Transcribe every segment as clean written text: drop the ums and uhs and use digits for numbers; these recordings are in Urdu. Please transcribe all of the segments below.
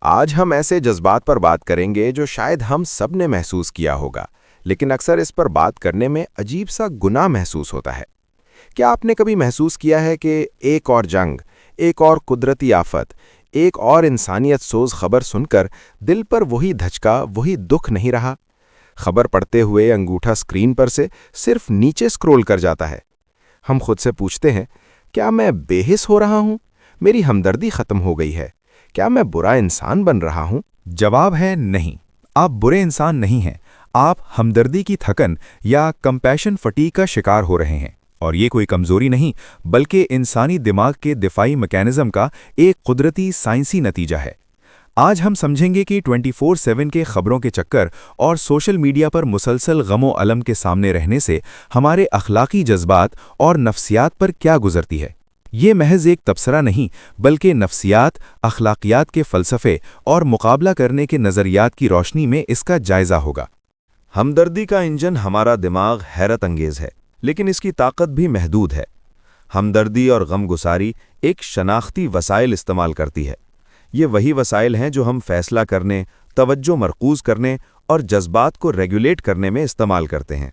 آج ہم ایسے جذبات پر بات کریں گے جو شاید ہم سب نے محسوس کیا ہوگا، لیکن اکثر اس پر بات کرنے میں عجیب سا گناہ محسوس ہوتا ہے۔ کیا آپ نے کبھی محسوس کیا ہے کہ ایک اور جنگ، ایک اور قدرتی آفت، ایک اور انسانیت سوز خبر سن کر دل پر وہی دھچکا، وہی دکھ نہیں رہا؟ خبر پڑھتے ہوئے انگوٹھا اسکرین پر سے صرف نیچے سکرول کر جاتا ہے۔ ہم خود سے پوچھتے ہیں، کیا میں بے حس ہو رہا ہوں؟ میری ہمدردی ختم ہو گئی ہے؟ کیا میں برا انسان بن رہا ہوں؟ جواب ہے نہیں، آپ برے انسان نہیں ہیں، آپ ہمدردی کی تھکن یا کمپیشن فٹیگ کا شکار ہو رہے ہیں، اور یہ کوئی کمزوری نہیں بلکہ انسانی دماغ کے دفاعی میکانزم کا ایک قدرتی سائنسی نتیجہ ہے۔ آج ہم سمجھیں گے کہ 24/7 کے خبروں کے چکر اور سوشل میڈیا پر مسلسل غم و الم کے سامنے رہنے سے ہمارے اخلاقی جذبات اور نفسیات پر کیا گزرتی ہے۔ یہ محض ایک تبصرہ نہیں بلکہ نفسیات، اخلاقیات کے فلسفے اور مقابلہ کرنے کے نظریات کی روشنی میں اس کا جائزہ ہوگا۔ ہمدردی کا انجن ہمارا دماغ حیرت انگیز ہے، لیکن اس کی طاقت بھی محدود ہے۔ ہمدردی اور غم گساری ایک شناختی وسائل استعمال کرتی ہے۔ یہ وہی وسائل ہیں جو ہم فیصلہ کرنے، توجہ مرکوز کرنے اور جذبات کو ریگولیٹ کرنے میں استعمال کرتے ہیں۔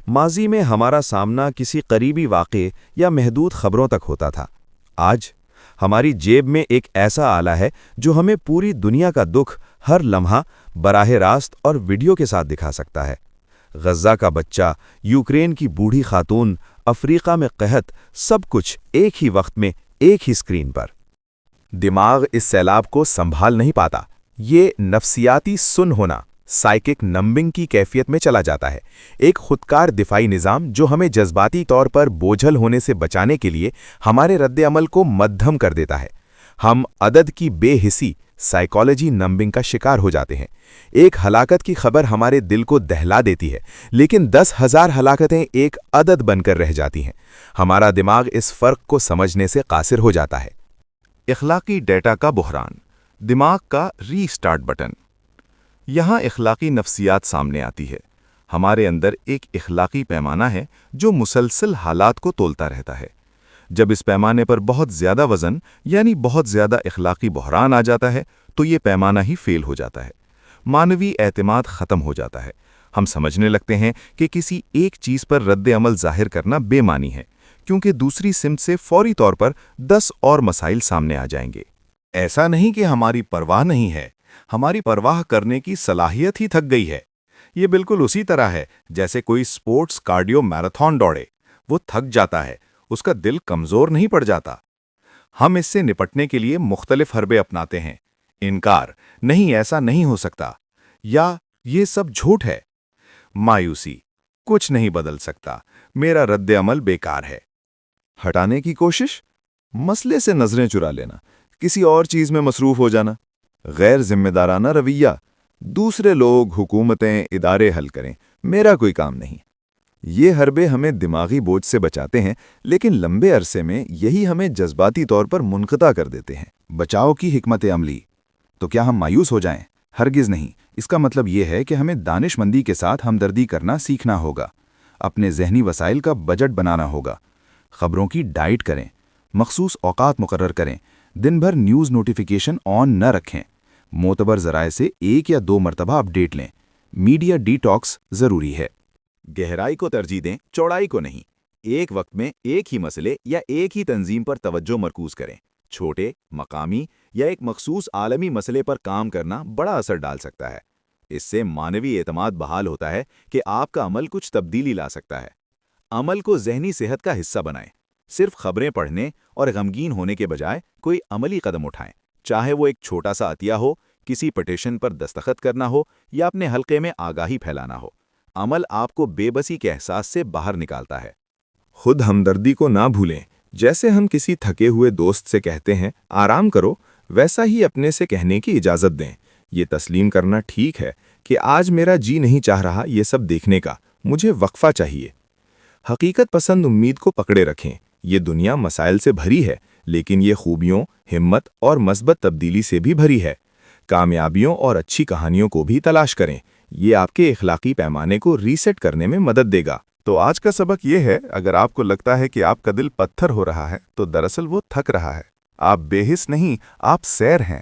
ماضی میں ہمارا سامنا کسی قریبی واقعے یا محدود خبروں تک ہوتا تھا۔ آج ہماری جیب میں ایک ایسا آلہ ہے جو ہمیں پوری دنیا کا دکھ ہر لمحہ براہ راست اور ویڈیو کے ساتھ دکھا سکتا ہے۔ غزہ کا بچہ، یوکرین کی بوڑھی خاتون، افریقہ میں قحط، سب کچھ ایک ہی وقت میں ایک ہی اسکرین پر۔ دماغ اس سیلاب کو سنبھال نہیں پاتا۔ یہ نفسیاتی سن ہونا، سائیکک نمبنگ کی کیفیت میں چلا جاتا ہے، ایک خودکار دفاعی نظام جو ہمیں جذباتی طور پر بوجھل ہونے سے بچانے کے لیے ہمارے رد عمل کو مدھم کر دیتا ہے۔ ہم عدد کی بے حسی، سائیکالوجی نمبنگ کا شکار ہو جاتے ہیں۔ ایک ہلاکت کی خبر ہمارے دل کو دہلا دیتی ہے، لیکن 10,000 ہلاکتیں ایک عدد بن کر رہ جاتی ہیں۔ ہمارا دماغ اس فرق کو سمجھنے سے قاصر ہو جاتا ہے۔ اخلاقی ڈیٹا کا بحران، دماغ کا ری سٹارٹ بٹن۔ یہاں اخلاقی نفسیات سامنے آتی ہے۔ ہمارے اندر ایک اخلاقی پیمانہ ہے جو مسلسل حالات کو تولتا رہتا ہے۔ جب اس پیمانے پر بہت زیادہ وزن یعنی بہت زیادہ اخلاقی بحران آ جاتا ہے تو یہ پیمانہ ہی فیل ہو جاتا ہے۔ مانوی اعتماد ختم ہو جاتا ہے۔ ہم سمجھنے لگتے ہیں کہ کسی ایک چیز پر رد عمل ظاہر کرنا بے معنی ہے، کیونکہ دوسری سمت سے فوری طور پر 10 اور مسائل سامنے آ جائیں گے۔ ایسا نہیں کہ ہماری پرواہ نہیں ہے، ہماری پرواہ کرنے کی صلاحیت ہی تھک گئی ہے۔ یہ بالکل اسی طرح ہے جیسے کوئی سپورٹس کارڈیو میراتھن دوڑے، وہ تھک جاتا ہے، اس کا دل کمزور نہیں پڑ جاتا۔ ہم اس سے نپٹنے کے لیے مختلف حربے اپناتے ہیں۔ انکار، نہیں ایسا نہیں ہو سکتا، یا یہ سب جھوٹ ہے۔ مایوسی، کچھ نہیں بدل سکتا، میرا رد عمل بیکار ہے۔ ہٹانے کی کوشش، مسئلے سے نظریں چرا لینا، کسی اور چیز میں مصروف ہو جانا۔ غیر ذمہ دارانہ رویہ، دوسرے لوگ، حکومتیں، ادارے حل کریں، میرا کوئی کام نہیں۔ یہ حربے ہمیں دماغی بوجھ سے بچاتے ہیں، لیکن لمبے عرصے میں یہی ہمیں جذباتی طور پر منقطع کر دیتے ہیں۔ بچاؤ کی حکمت عملی۔ تو کیا ہم مایوس ہو جائیں؟ ہرگز نہیں۔ اس کا مطلب یہ ہے کہ ہمیں دانش مندی کے ساتھ ہمدردی کرنا سیکھنا ہوگا، اپنے ذہنی وسائل کا بجٹ بنانا ہوگا، خبروں کی ڈائٹ کریں، مخصوص اوقات مقرر کریں، دن بھر نیوز نوٹیفیکیشن آن نہ رکھیں، معتبر ذرائع سے 1 یا 2 مرتبہ اپڈیٹ لیں، میڈیا ڈی ٹاکس ضروری ہے۔ گہرائی کو ترجیح دیں، چوڑائی کو نہیں۔ ایک وقت میں ایک ہی مسئلے یا ایک ہی تنظیم پر توجہ مرکوز کریں۔ چھوٹے، مقامی یا ایک مخصوص عالمی مسئلے پر کام کرنا بڑا اثر ڈال سکتا ہے۔ اس سے مانوی اعتماد بحال ہوتا ہے کہ آپ کا عمل کچھ تبدیلی لا سکتا ہے۔ عمل کو ذہنی صحت کا حصہ بنائیں۔ صرف خبریں پڑھنے اور غمگین ہونے کے بجائے کوئی عملی قدم اٹھائیں، چاہے وہ ایک چھوٹا سا عطیہ ہو، کسی پٹیشن پر دستخط کرنا ہو یا اپنے حلقے میں آگاہی پھیلانا ہو۔ عمل آپ کو بے بسی کے احساس سے باہر نکالتا ہے۔ خود ہمدردی کو نہ بھولیں۔ جیسے ہم کسی تھکے ہوئے دوست سے کہتے ہیں آرام کرو، ویسا ہی اپنے سے کہنے کی اجازت دیں۔ یہ تسلیم کرنا ٹھیک ہے کہ آج میرا جی نہیں چاہ رہا یہ سب دیکھنے کا، مجھے وقفہ چاہیے۔ حقیقت پسند امید کو پکڑے رکھیں۔ یہ دنیا مسائل سے بھری ہے، لیکن یہ خوبیوں، ہمت اور مثبت تبدیلی سے بھی بھری ہے۔ کامیابیوں اور اچھی کہانیوں کو بھی تلاش کریں۔ یہ آپ کے اخلاقی پیمانے کو ریسیٹ کرنے میں مدد دے گا۔ تو آج کا سبق یہ ہے، اگر آپ کو لگتا ہے کہ آپ کا دل پتھر ہو رہا ہے تو دراصل وہ تھک رہا ہے۔ آپ بے حس نہیں، آپ سیر ہیں۔